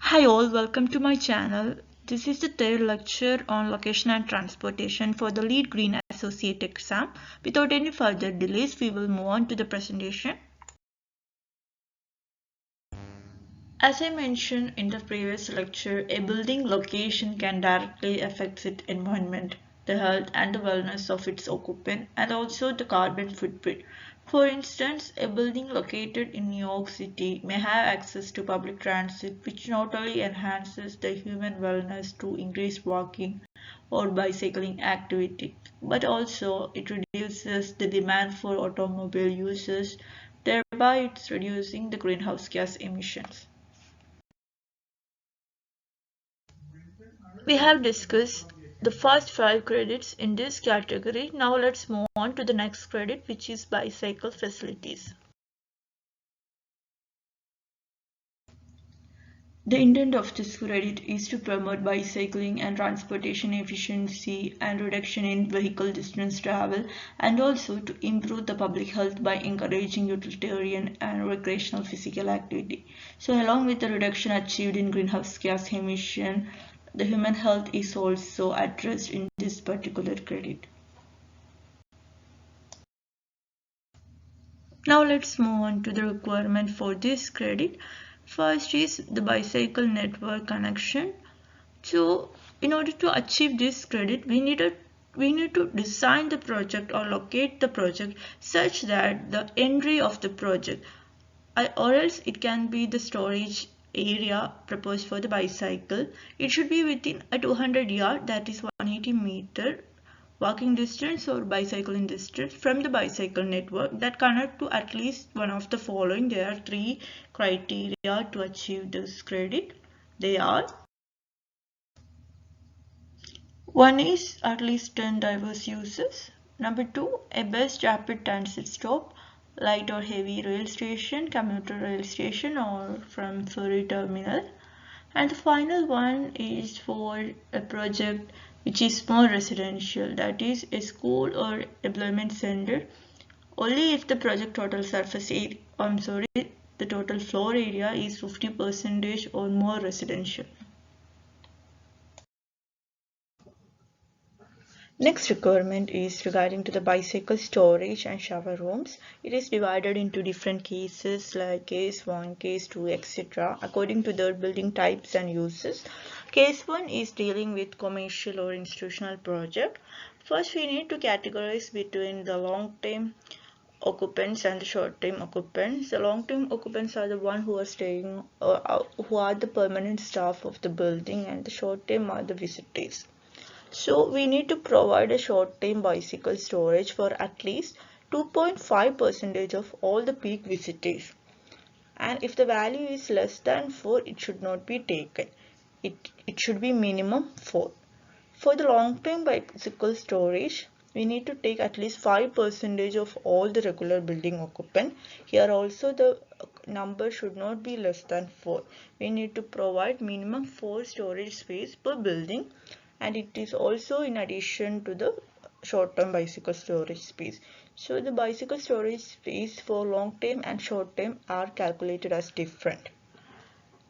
Hi all, welcome to my channel. This is the third lecture on location and transportation for the LEED Green Associate exam. Without any further delays, we will move on to the presentation. As I mentioned in the previous lecture, a building location can directly affect its environment, the health and the wellness of its occupant, and also the carbon footprint. For instance, a building located in New York City may have access to public transit, which not only enhances the human wellness through increased walking or bicycling activity, but also it reduces the demand for automobile uses, thereby it's reducing the greenhouse gas emissions. We have discussed the first 5 credits in this category. Now let's move on to the next credit, which is bicycle facilities. The intent of this credit is to promote bicycling and transportation efficiency and reduction in vehicle distance travel, and also to improve the public health by encouraging utilitarian and recreational physical activity. So along with the reduction achieved in greenhouse gas emission, the human health is also addressed in this particular credit. Now let's move on to the requirement for this credit. First is the bicycle network connection. So in order to achieve this credit, we need to design the project or locate the project such that the entry of the project, or else it can be the storage area proposed for the bicycle. It should be within a 200 yard, that is 180-meter walking distance or bicycling distance from the bicycle network that connect to at least one of the following. There are 3 criteria to achieve this credit. They are: one is at least 10 diverse uses. Number 2, a best rapid transit stop, light or heavy rail station, commuter rail station, or from ferry terminal. And the final one is for a project which is more residential, that is a school or employment center, only if the project total surface area, the total floor area is 50% or more residential. Next requirement is regarding to the bicycle storage and shower rooms. It is divided into different cases like case 1, case 2, etc. according to their building types and uses. Case 1 is dealing with commercial or institutional project. First, we need to categorize between the long-term occupants and the short-term occupants. The long-term occupants are the one who are staying, who are the permanent staff of the building, and the short-term are the visitors. So we need to provide a short-term bicycle storage for at least 2.5% of all the peak visitors. And if the value is less than 4, it should not be taken. It should be minimum 4. For the long-term bicycle storage, we need to take at least 5% of all the regular building occupant. Here also the number should not be less than 4. We need to provide minimum 4 storage space per building, and it is also in addition to the short-term bicycle storage space. So the bicycle storage space for long-term and short-term are calculated as different.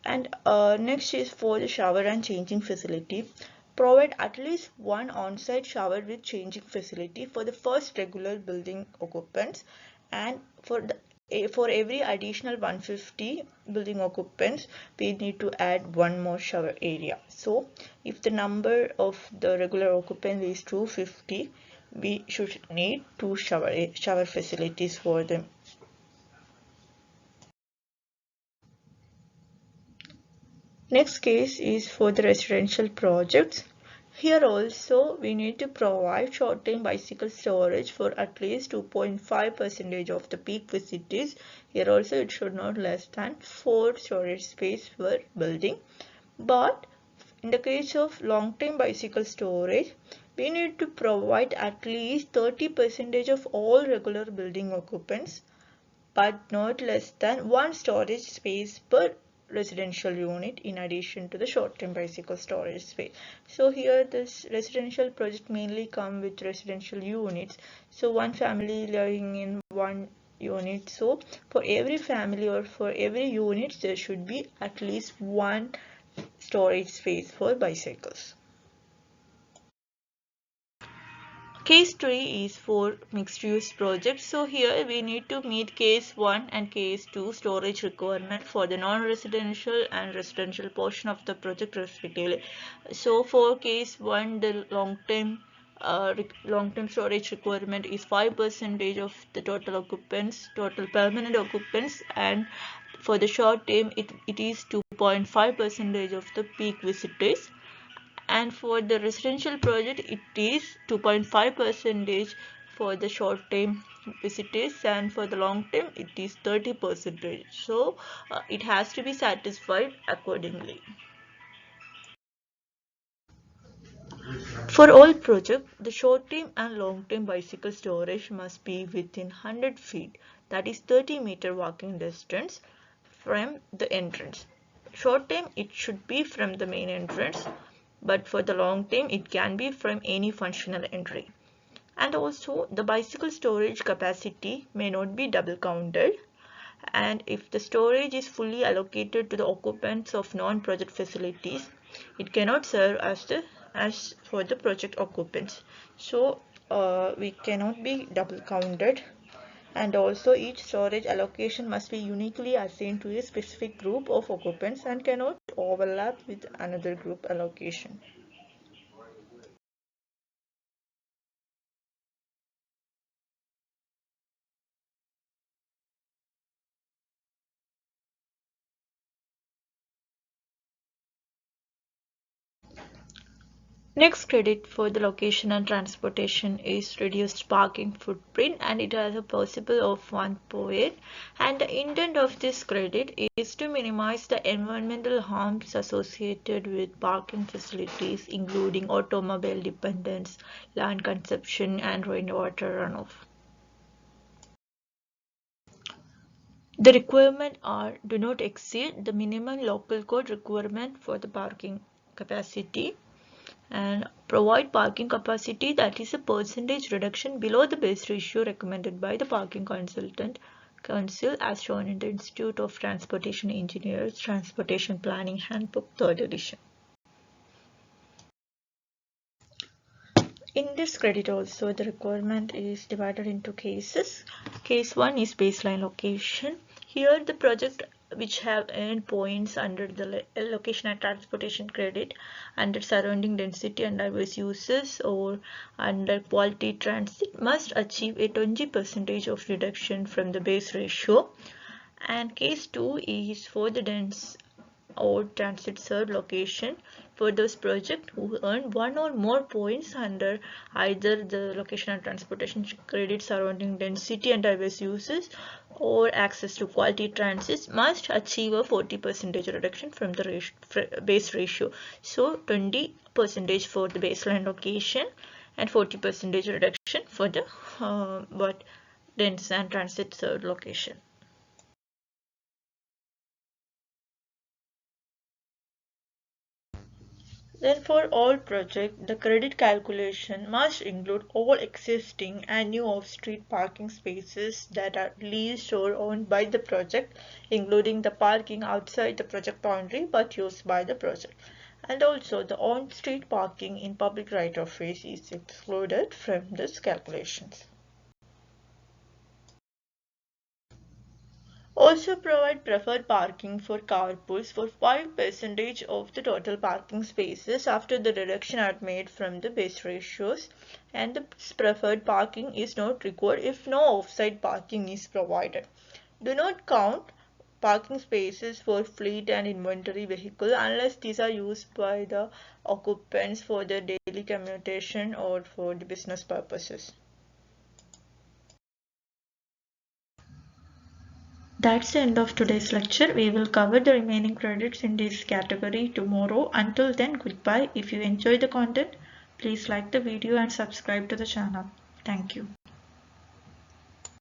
And next is for the shower and changing facility. Provide at least one on-site shower with changing facility for the first regular building occupants, and for every additional 150 building occupants, we need to add one more shower area. So if the number of the regular occupants is 250, we should need 2 shower facilities for them. Next case is for the residential projects. Here also we need to provide short-term bicycle storage for at least 2.5% of the peak visitors. Here also it should not less than 4 storage space per building. But in the case of long-term bicycle storage, we need to provide at least 30% of all regular building occupants, but not less than 1 storage space per residential unit in addition to the short-term bicycle storage space. So here this residential project mainly come with residential units. So one family living in one unit. So for every family or for every unit there should be at least one storage space for bicycles. Case 3 is for mixed use projects. So here we need to meet case 1 and case 2 storage requirement for the non-residential and residential portion of the project respectively. So for case 1, the long-term storage requirement is 5% of the total occupants, total permanent occupants, and for the short term it is 2.5% of the peak visitors, and for the residential project it is 2.5% for the short term visitors, and for the long term it is 30%. So it has to be satisfied accordingly. For all projects, the short term and long term bicycle storage must be within 100 feet, that is 30-meter walking distance from the entrance. Short term it should be from the main entrance, but for the long term it can be from any functional entry. And also the bicycle storage capacity may not be double counted, and if the storage is fully allocated to the occupants of non-project facilities, it cannot serve as for the project occupants. So we cannot be double counted, and also each storage allocation must be uniquely assigned to a specific group of occupants and cannot overlap with another group allocation. Next credit for the location and transportation is reduced parking footprint, and it has a possible of 1.8, and the intent of this credit is to minimize the environmental harms associated with parking facilities, including automobile dependence, land consumption, and rainwater runoff. The requirements are: do not exceed the minimum local code requirement for the parking capacity, and provide parking capacity that is a percentage reduction below the base ratio recommended by the parking consultant council as shown in the Institute of Transportation Engineers Transportation Planning Handbook 3rd edition. In this credit also, the requirement is divided into cases. Case 1 is baseline location. Here the project which have earned points under the location and transportation credit under surrounding density and diverse uses or under quality transit must achieve a 20% of reduction from the base ratio. And case 2 is for the dense or transit served location for those projects who earn one or more points under either the location and transportation credit surrounding density and diverse uses or access to quality transits must achieve a 40% reduction from the base ratio. So 20% for the baseline location and 40% reduction for the dense and transit served location. Then for all projects, the credit calculation must include all existing and new off-street parking spaces that are leased or owned by the project, including the parking outside the project boundary but used by the project. And also the on-street parking in public right-of-ways is excluded from these calculations. Also provide preferred parking for carpools for 5% of the total parking spaces after the reduction are made from the base ratios, and the preferred parking is not required if no off-site parking is provided. Do not count parking spaces for fleet and inventory vehicle unless these are used by the occupants for their daily commutation or for the business purposes. That's the end of today's lecture. We will cover the remaining credits in this category tomorrow. Until then, goodbye. If you enjoyed the content, please like the video and subscribe to the channel. Thank you.